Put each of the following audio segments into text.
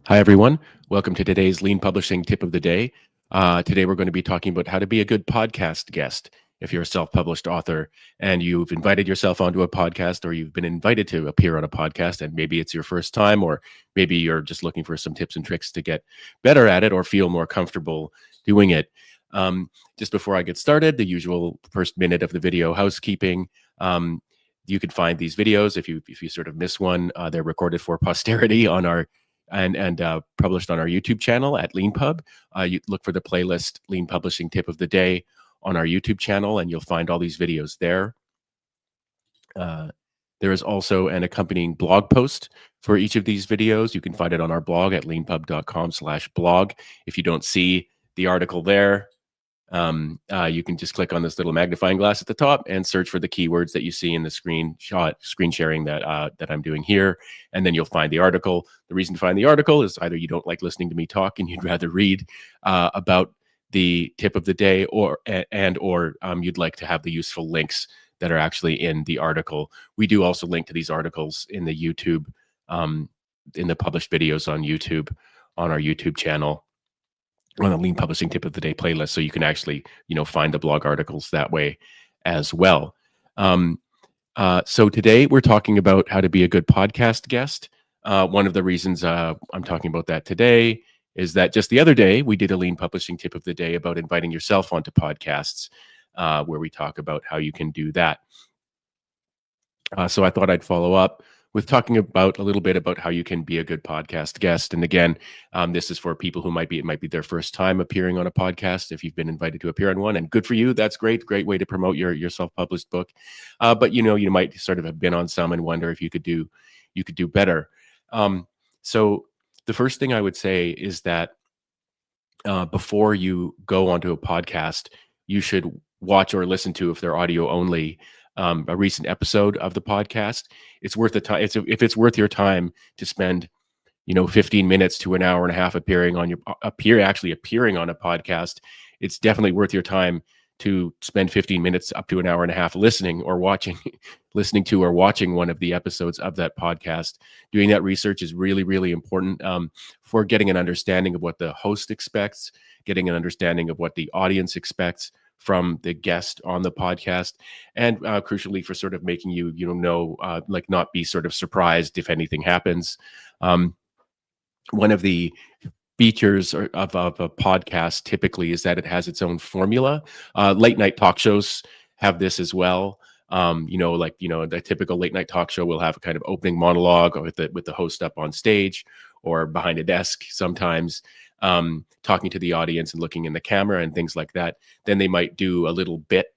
Hi, everyone. Welcome to today's Lean Publishing Tip of the Day. Today, we're going to be talking about how to be a good podcast guest. If you're a self-published author and you've invited yourself onto a podcast, or you've been invited to appear on a podcast, and maybe it's your first time, or maybe you're just looking for some tips and tricks to get better at it or feel more comfortable doing it. Just before I get started, the usual first minute of the video housekeeping. You can find these videos if you sort of miss one. They're recorded for posterity on our and published on our YouTube channel at LeanPub. You look for the playlist Lean Publishing Tip of the Day on our YouTube channel, and you'll find all these videos there. There is also an accompanying blog post for each of these videos. You can find it on our blog at leanpub.com/blog. If you don't see the article there, you can just click on this little magnifying glass at the top and search for the keywords that you see in the screen sharing that I'm doing here, and then you'll find the article. The reason to find the article is either you don't like listening to me talk and you'd rather read about the tip of the day, or you'd like to have the useful links that are actually in the article. We do also link to these articles in the YouTube, in the published videos on YouTube, on our YouTube channel, on the Lean Publishing Tip of the Day playlist, so you can actually, find the blog articles that way as well. So today we're talking about how to be a good podcast guest. One of the reasons I'm talking about that today is that just the other day we did a Lean Publishing Tip of the Day about inviting yourself onto podcasts, where we talk about how you can do that. So I thought I'd follow up with talking about a little bit about how you can be a good podcast guest. And again, this is for people who it might be their first time appearing on a podcast. If you've been invited to appear on one, and good for you, that's great way to promote your self-published book. But you might sort of have been on some and wonder if you could do better. So the first thing I would say is that before you go onto a podcast, you should watch or listen to, if they're audio only, a recent episode of the podcast. It's worth the time. If it's worth your time to spend, 15 minutes to an hour and a half appearing on appearing on a podcast, it's definitely worth your time to spend 15 minutes up to an hour and a half listening or watching, listening to or watching one of the episodes of that podcast. Doing that research is really, really important for getting an understanding of what the host expects, getting an understanding of what the audience expects from the guest on the podcast, and crucially for sort of making you, not be sort of surprised if anything happens. One of the features of a podcast typically is that it has its own formula. Late night talk shows have this as well. The typical late night talk show will have a kind of opening monologue with the host up on stage or behind a desk sometimes, talking to the audience and looking in the camera and things like that. Then they might do a little bit,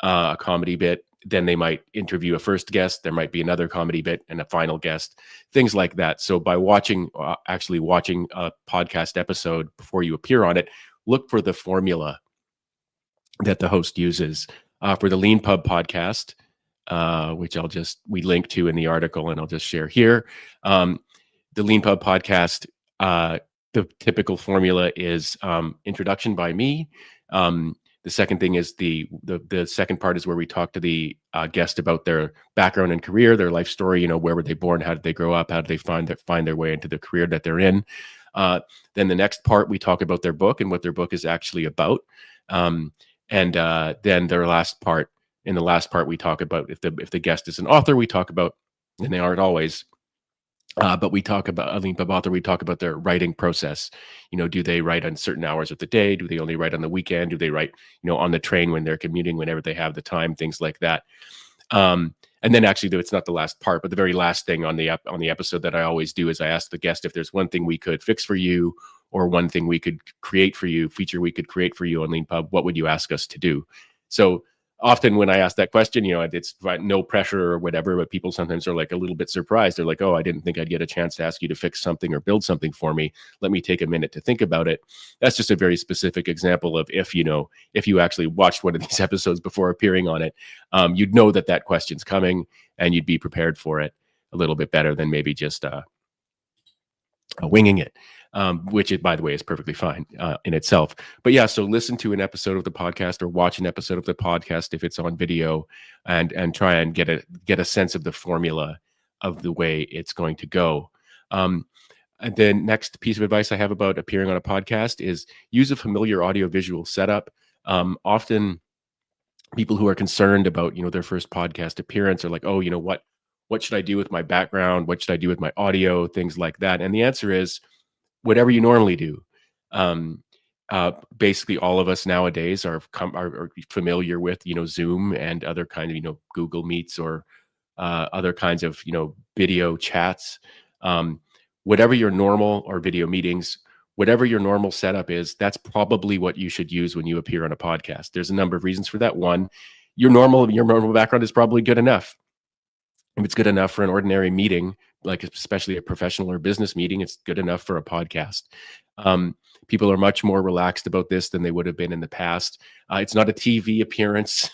a comedy bit. Then they might interview a first guest. There might be another comedy bit and a final guest, things like that. So by actually watching a podcast episode before you appear on it, look for the formula that the host uses. For the Lean Pub podcast, which we link to in the article, and I'll just share here. The Lean Pub podcast, the typical formula is introduction by me. The second thing is the second part is where we talk to the guest about their background and career, their life story. Where were they born? How did they grow up? How did they find their way into the career that they're in? Then the next part, we talk about their book and what their book is actually about. And then their last part. In the last part, we talk about if the guest is an author, we talk about, and they aren't always. But we talk about a Lean Pub author. We talk about their writing process. Do they write on certain hours of the day? Do they only write on the weekend? Do they write, on the train when they're commuting, whenever they have the time? Things like that. And then actually, though it's not the last part, but the very last thing on the episode that I always do is I ask the guest if there's one thing we could fix for you, or one thing we could create for you, feature we could create for you on Lean Pub. What would you ask us to do? So often when I ask that question, it's no pressure or whatever, but people sometimes are like a little bit surprised. They're like, oh, I didn't think I'd get a chance to ask you to fix something or build something for me. Let me take a minute to think about it. That's just a very specific example of if you actually watched one of these episodes before appearing on it, you'd know that question's coming and you'd be prepared for it a little bit better than maybe just winging it. Which, by the way, is perfectly fine in itself. But yeah, so listen to an episode of the podcast or watch an episode of the podcast if it's on video, and try and get a sense of the formula of the way it's going to go. And then next piece of advice I have about appearing on a podcast is use a familiar audio-visual setup. Often people who are concerned about, their first podcast appearance are like, oh, what should I do with my background? What should I do with my audio? Things like that. And the answer is whatever you normally do. Um, Basically, all of us nowadays are familiar with, Zoom and other kind of, Google Meets or other kinds of, video chats. Um, Whatever your normal or video meetings, whatever your normal setup is, that's probably what you should use when you appear on a podcast. There's a number of reasons for that. One, your normal background is probably good enough. If it's good enough for an ordinary meeting, like especially a professional or business meeting, it's good enough for a podcast. Um, People are much more relaxed about this than they would have been in the past. It's not a TV appearance,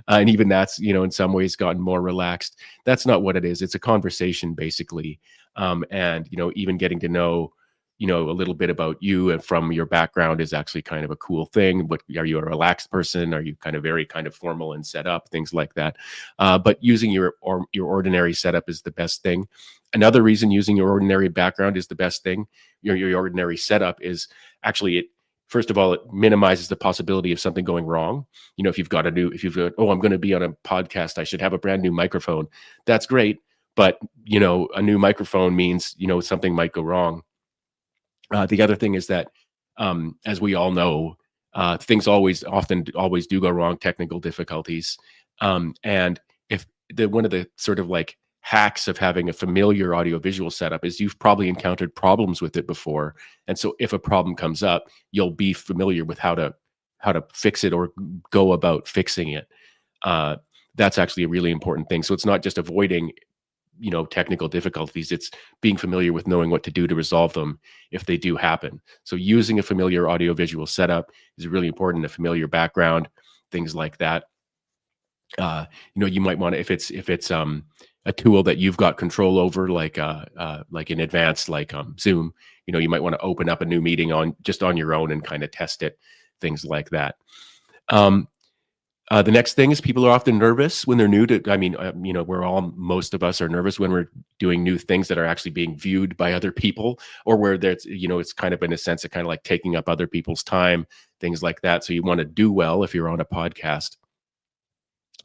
and even that's in some ways gotten more relaxed. That's not what it is. It's a conversation basically, and even getting to know a little bit about you and from your background is actually kind of a cool thing. What are you, a relaxed person? Are you kind of very kind of formal and set up, things like that? But using your ordinary setup is the best thing. Another reason using your ordinary background is the best thing. Your ordinary setup is actually, first of all, it minimizes the possibility of something going wrong. If you've got oh, I'm going to be on a podcast, I should have a brand new microphone. That's great. But, a new microphone means, something might go wrong. The other thing is that, as we all know, things often do go wrong, technical difficulties. And if one of the sort of like hacks of having a familiar audiovisual setup is you've probably encountered problems with it before. And so if a problem comes up, you'll be familiar with how to fix it or go about fixing it. That's actually a really important thing. So it's not just avoiding technical difficulties, it's being familiar with knowing what to do to resolve them if they do happen. So using a familiar audiovisual setup is really important. A familiar background, things like that. You might want to, if it's a tool that you've got control over, like in advance, like Zoom, you might want to open up a new meeting on your own and kind of test it, things like that. The next thing is people are often nervous when they're new to, most of us are nervous when we're doing new things that are actually being viewed by other people, or where there's, it's kind of in a sense of kind of like taking up other people's time, things like that. So you want to do well if you're on a podcast,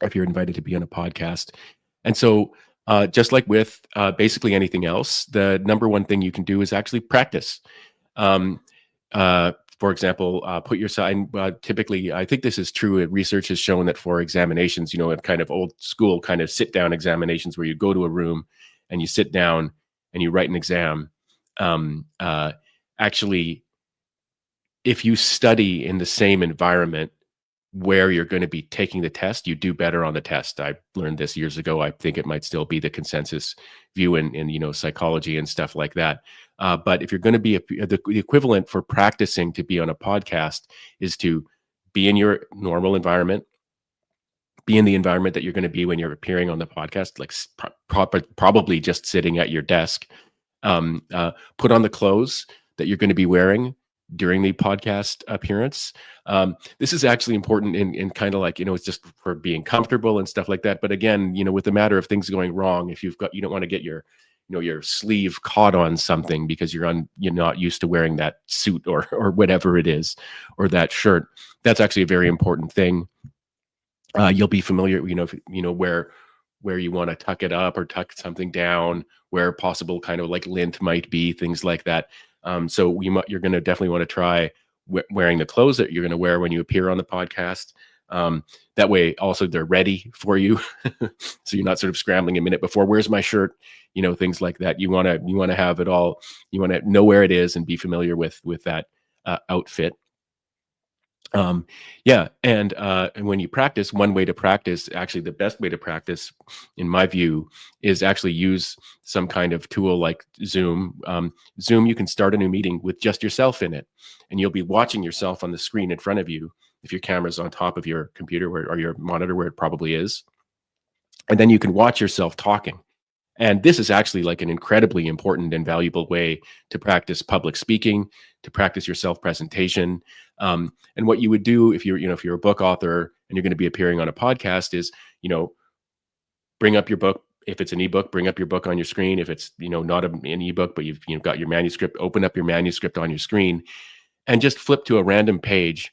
if you're invited to be on a podcast. And so just like with basically anything else, the number one thing you can do is actually practice. For example, put your sign. Typically, I think this is true. Research has shown that for examinations, in kind of old school kind of sit down examinations where you go to a room and you sit down and you write an exam. Actually, if you study in the same environment where you're going to be taking the test, you do better on the test. I learned this years ago. I think it might still be the consensus view in psychology and stuff like that. But if you're going to be the equivalent for practicing to be on a podcast is to be in your normal environment, be in the environment that you're going to be when you're appearing on the podcast, like probably just sitting at your desk. Put on the clothes that you're going to be wearing during the podcast appearance. This is actually important in kind of like, it's just for being comfortable and stuff like that. But again, with the matter of things going wrong, if you don't want to get your sleeve caught on something because you're not used to wearing that suit or whatever it is, or that shirt, that's actually a very important thing. You'll be familiar, where you want to tuck it up or tuck something down, where possible kind of like lint might be, things like that. So you're going to definitely want to try wearing the clothes that you're going to wear when you appear on the podcast. That way also they're ready for you. So you're not sort of scrambling a minute before, where's my shirt, things like that. You want to have it all, you want to know where it is and be familiar with that outfit. And when you practice, one way to practice, actually the best way to practice in my view, is actually use some kind of tool like Zoom. Zoom, you can start a new meeting with just yourself in it, and you'll be watching yourself on the screen in front of you if your camera's on top of your computer or your monitor, where it probably is. And then you can watch yourself talking. And this is actually like an incredibly important and valuable way to practice public speaking, to practice your self-presentation. And what you would do if you're a book author and you're going to be appearing on a podcast is, bring up your book if it's an ebook, bring up your book on your screen. If it's, not an ebook, but you've got your manuscript, open up your manuscript on your screen and just flip to a random page,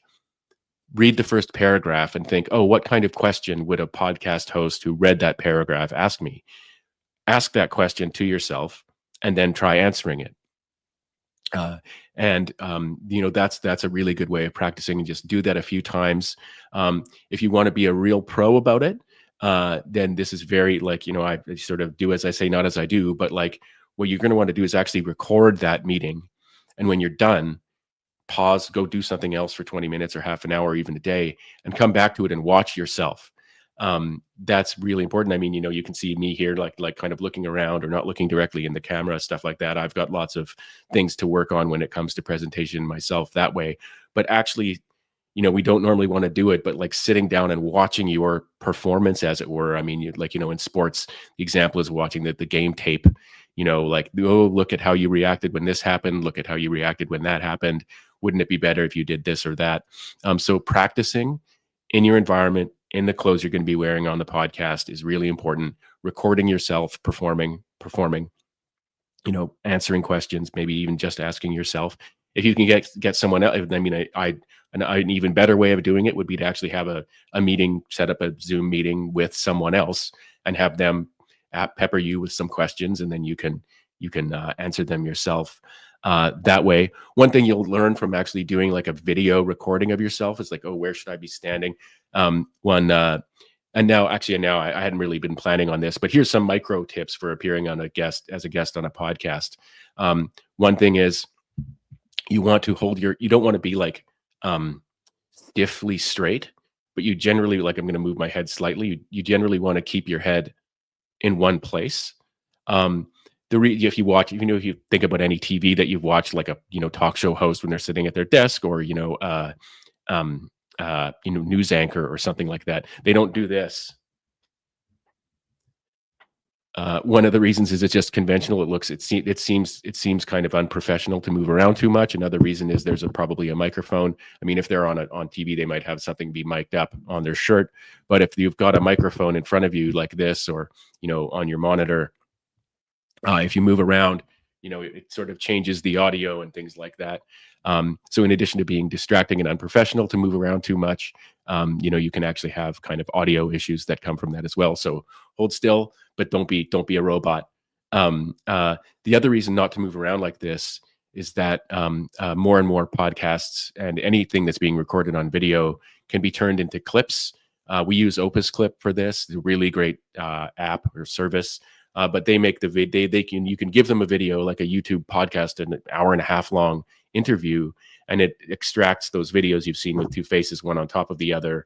read the first paragraph and think, oh, what kind of question would a podcast host who read that paragraph ask me? Ask that question to yourself and then try answering it. That's a really good way of practicing, and just do that a few times. If you want to be a real pro about it, then this is very, like, I sort of do as I say, not as I do, but like what you're going to want to do is actually record that meeting. And when you're done, pause, go do something else for 20 minutes or half an hour, or even a day, and come back to it and watch yourself. That's really important. I mean, you can see me here, like kind of looking around or not looking directly in the camera, stuff like that. I've got lots of things to work on when it comes to presentation myself that way. But actually, we don't normally want to do it, but like sitting down and watching your performance, as it were. I mean, in sports, the example is watching the game tape, like, oh, look at how you reacted when this happened. Look at how you reacted when that happened. Wouldn't it be better if you did this or that? So practicing in your environment, in the clothes you're going to be wearing on the podcast, is really important. Recording yourself performing, answering questions, maybe even just asking yourself. If you can get someone else, I mean, an even better way of doing it would be to actually have a meeting, set up a Zoom meeting with someone else and have them pepper you with some questions, and then you can answer them yourself. That way, one thing you'll learn from actually doing like a video recording of yourself is like, oh, where should I be standing? And now I hadn't really been planning on this, but here's some micro tips for appearing as a guest on a podcast. One thing is, you want to you don't want to be like stiffly straight, but you generally, like, I'm going to move my head slightly. You generally want to keep your head in one place. If you think about any TV that you've watched, like a talk show host when they're sitting at their desk, or news anchor or something like that, they don't do this. One of the reasons is it's just conventional. It seems kind of unprofessional to move around too much. Another reason is there's probably a microphone. I mean, if they're on TV, they might have something be mic'd up on their shirt. But if you've got a microphone in front of you like this, or on your monitor, if you move around, it sort of changes the audio and things like that. So in addition to being distracting and unprofessional to move around too much, you can actually have kind of audio issues that come from that as well. So hold still, but don't be a robot. The other reason not to move around like this is that more and more podcasts and anything that's being recorded on video can be turned into clips. We use Opus Clip for this. It's a really great app or service. But they make you can give them a video, like a YouTube podcast, an hour and a half long interview, and it extracts those videos you've seen with two faces, one on top of the other,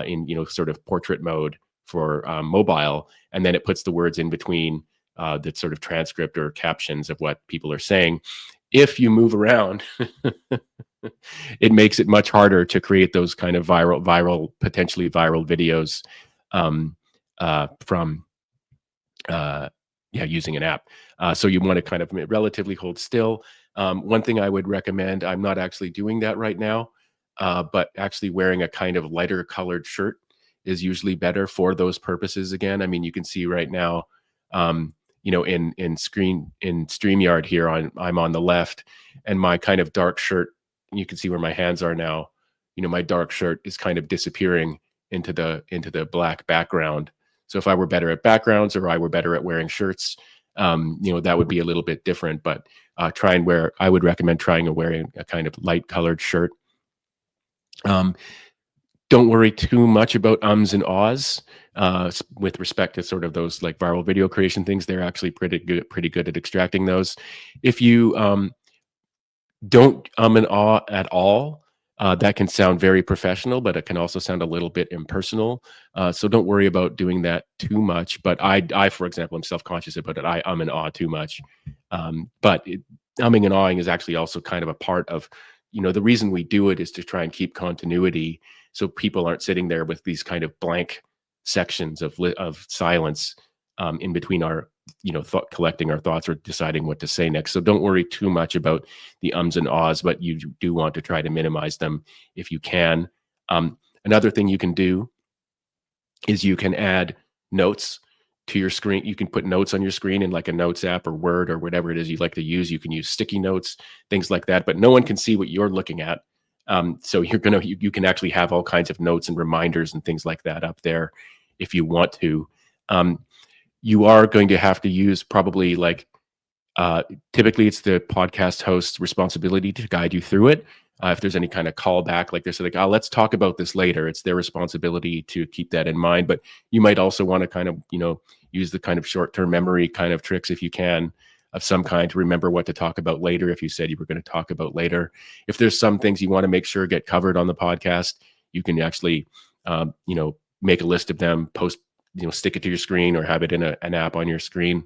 in sort of portrait mode for mobile, and then it puts the words in between, that sort of transcript or captions of what people are saying. If you move around, it makes it much harder to create those kind of potentially viral videos from using an app. So you want to kind of relatively hold still. One thing I would recommend, I'm not actually doing that right now, but actually wearing a kind of lighter colored shirt is usually better for those purposes. Again, I mean, you can see right now, in StreamYard here, I'm on the left, and my kind of dark shirt, you can see where my hands are now. My dark shirt is kind of disappearing into the black background. So if I were better at backgrounds, or I were better at wearing shirts, that would be a little bit different. But I would recommend wearing a kind of light colored shirt. Don't worry too much about ums and ahs with respect to sort of those like viral video creation things. They're actually pretty good at extracting those. If you don't and ah at all, that can sound very professional, but it can also sound a little bit impersonal. So don't worry about doing that too much. But I, for example, am self-conscious about it. I and ah too much. But umming and ahhing is actually also kind of a part of, the reason we do it is to try and keep continuity, so people aren't sitting there with these kind of blank sections of silence in between our, collecting our thoughts or deciding what to say next. So don't worry too much about the ums and ahs, but you do want to try to minimize them if you can. Another thing you can do is you can add notes to your screen. You can put notes on your screen in like a notes app or Word or whatever it is you like to use. You can use sticky notes, things like that, but no one can see what you're looking at. So you can actually have all kinds of notes and reminders and things like that up there if you want to. You are going to have to use probably like, typically it's the podcast host's responsibility to guide you through it. If there's any kind of callback, like they're like, oh, let's talk about this later. It's their responsibility to keep that in mind. But you might also want to kind of, use the kind of short-term memory kind of tricks if you can, of some kind, to remember what to talk about later if you said you were going to talk about later. If there's some things you want to make sure get covered on the podcast, you can actually, make a list of them, post, stick it to your screen or have it in an app on your screen.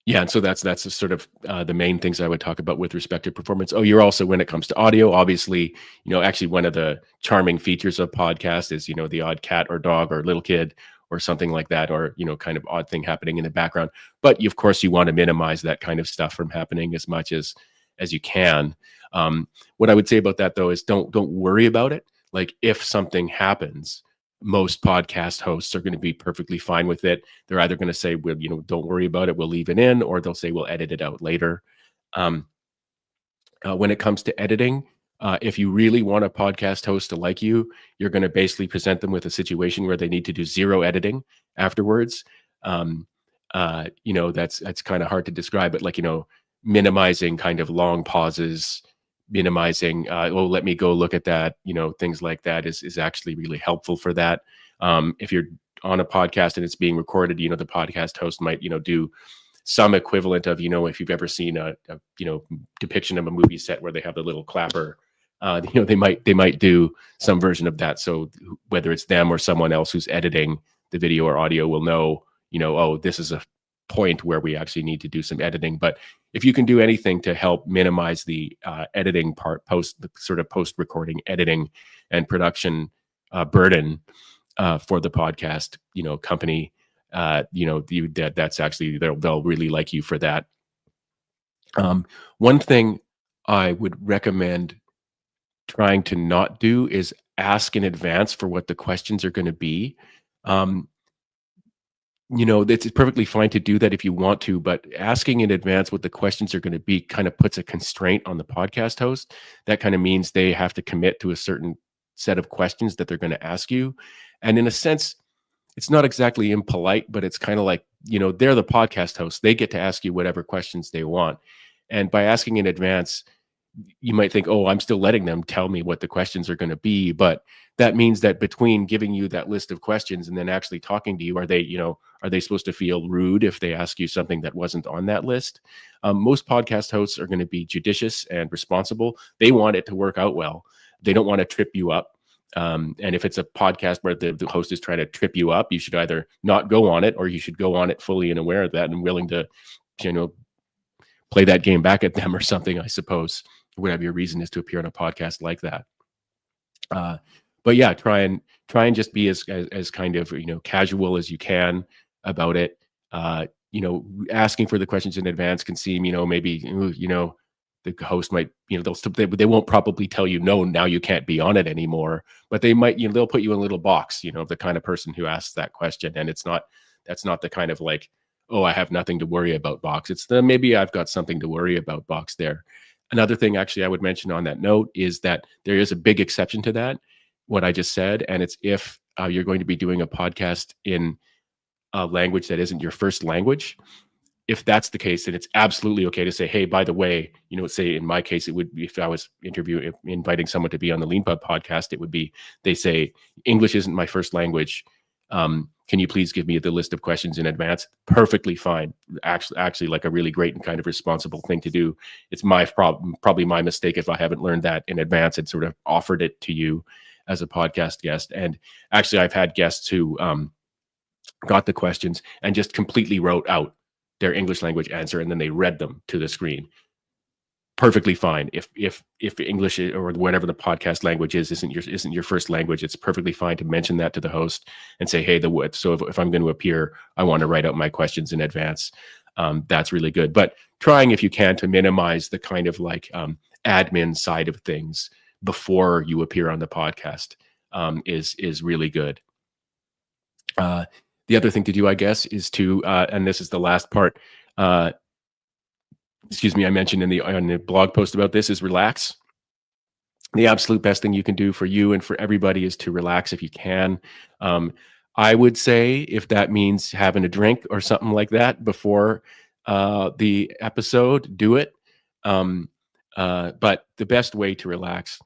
Yeah, and so that's the sort of the main things I would talk about with respect to performance. Oh, you're also, when it comes to audio, obviously, actually one of the charming features of podcast is, the odd cat or dog or little kid or something like that, or, kind of odd thing happening in the background. But of course, you want to minimize that kind of stuff from happening as much as you can. What I would say about that, though, is don't worry about it. Like, if something happens, most podcast hosts are going to be perfectly fine with it. They're either going to say, well, don't worry about it, we'll leave it in, or they'll say, we'll edit it out later. When it comes to editing, if you really want a podcast host to like you, you're going to basically present them with a situation where they need to do zero editing afterwards. That's kind of hard to describe, but like, minimizing kind of long pauses, minimizing, let me go look at that, things like that is actually really helpful for that. If you're on a podcast and it's being recorded, the podcast host might, do some equivalent of, if you've ever seen a depiction of a movie set where they have the little clapper, they might do some version of that. So whether it's them or someone else who's editing the video or audio will know, oh, this is a point where we actually need to do some editing. But if you can do anything to help minimize the editing part, the sort of post-recording editing and production burden for the podcast, company, that's actually, they'll really like you for that. One thing I would recommend trying to not do is ask in advance for what the questions are going to be. It's perfectly fine to do that if you want to, but asking in advance what the questions are going to be kind of puts a constraint on the podcast host. That kind of means they have to commit to a certain set of questions that they're going to ask you. And in a sense, it's not exactly impolite, but it's kind of like, they're the podcast host. They get to ask you whatever questions they want. And by asking in advance, you might think, oh, I'm still letting them tell me what the questions are going to be. But that means that between giving you that list of questions and then actually talking to you, are they supposed to feel rude if they ask you something that wasn't on that list? Most podcast hosts are going to be judicious and responsible. They want it to work out well. They don't want to trip you up. And if it's a podcast where the host is trying to trip you up, you should either not go on it, or you should go on it fully and aware of that and willing to, play that game back at them or something, I suppose, whatever your reason is to appear on a podcast like that. But yeah, try and just be as kind of, casual as you can about it. Asking for the questions in advance can seem, maybe, the host might, they won't probably tell you, no, now you can't be on it anymore, but they might, they'll put you in a little box, the kind of person who asks that question. And that's not the kind of like, oh, I have nothing to worry about box. It's the, maybe I've got something to worry about box there. Another thing actually I would mention on that note is that there is a big exception to that, what I just said. And it's if you're going to be doing a podcast in a language that isn't your first language. If that's the case, then it's absolutely okay to say, hey, by the way, say in my case, it would be, if I was inviting someone to be on the LeanPub podcast, it would be, they say, English isn't my first language. Can you please give me the list of questions in advance? Perfectly fine. Actually like a really great and kind of responsible thing to do. It's my problem, probably my mistake if I haven't learned that in advance and sort of offered it to you as a podcast guest. And actually I've had guests who got the questions and just completely wrote out their English language answer, and then they read them to the screen. Perfectly fine. If English or whatever the podcast language isn't your first language, it's perfectly fine to mention that to the host and say, hey, so if I'm going to appear, I want to write out my questions in advance. That's really good. But trying, if you can, to minimize the kind of like admin side of things before you appear on the podcast is really good. The other thing to do, I guess, is to, and this is the last part, uh, excuse me, I mentioned in the on the blog post about this, is relax. The absolute best thing you can do for you and for everybody is to relax if you can. Um, I would say if that means having a drink or something like that before the episode, do it. Um, but the best way to relax,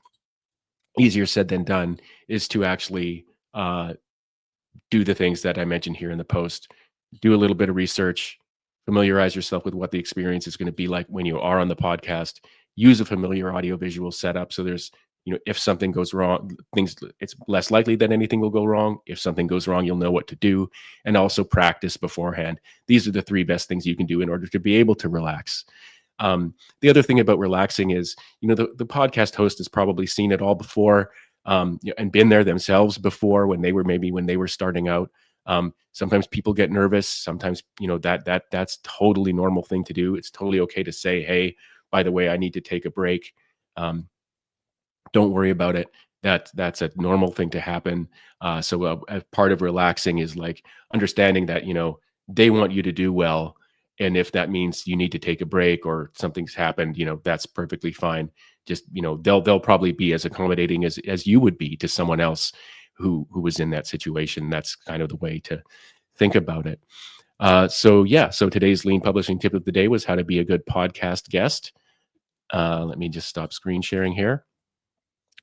easier said than done, is to actually do the things that I mentioned here in the post. Do a little bit of research, familiarize yourself with what the experience is going to be like when you are on the podcast. Use a familiar audiovisual setup. So there's, if something goes wrong, it's less likely that anything will go wrong. If something goes wrong, you'll know what to do. And also practice beforehand. These are the three best things you can do in order to be able to relax. The other thing about relaxing is, the podcast host has probably seen it all before, and been there themselves before when they were starting out. Sometimes people get nervous. Sometimes, that's totally normal thing to do. It's totally okay to say, hey, by the way, I need to take a break. Um, don't worry about it. That's a normal thing to happen. So a part of relaxing is like understanding that, they want you to do well. And if that means you need to take a break or something's happened, that's perfectly fine. Just, they'll probably be as accommodating as you would be to someone else who was in that situation. That's kind of the way to think about it. So today's Lean Publishing tip of the day was how to be a good podcast guest. Let me just stop screen sharing here.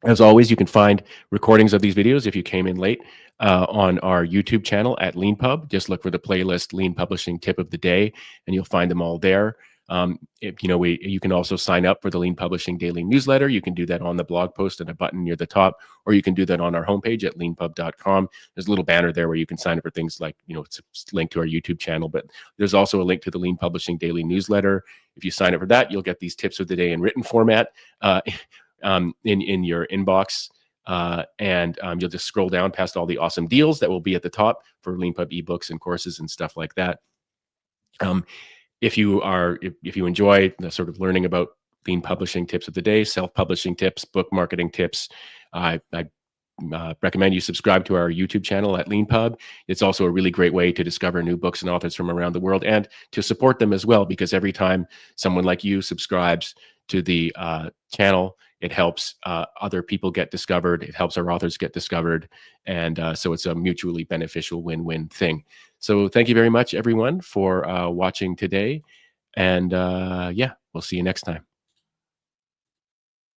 As always, you can find recordings of these videos if you came in late on our YouTube channel at LeanPub. Just look for the playlist Lean Publishing Tip of the Day, and you'll find them all there. You can also sign up for the Lean Publishing Daily Newsletter. You can do that on the blog post and a button near the top, or you can do that on our homepage at leanpub.com. There's a little banner there where you can sign up for things like, it's a link to our YouTube channel, but there's also a link to the Lean Publishing Daily Newsletter. If you sign up for that, you'll get these tips of the day in written format. In your inbox, and you'll just scroll down past all the awesome deals that will be at the top for LeanPub ebooks and courses and stuff like that. If you enjoy the sort of learning about lean publishing tips of the day, self-publishing tips, book marketing tips, I recommend you subscribe to our YouTube channel at LeanPub. It's also a really great way to discover new books and authors from around the world and to support them as well, because every time someone like you subscribes to the channel, it helps other people get discovered. It helps our authors get discovered. And so it's a mutually beneficial win-win thing. So thank you very much, everyone, for watching today. And we'll see you next time.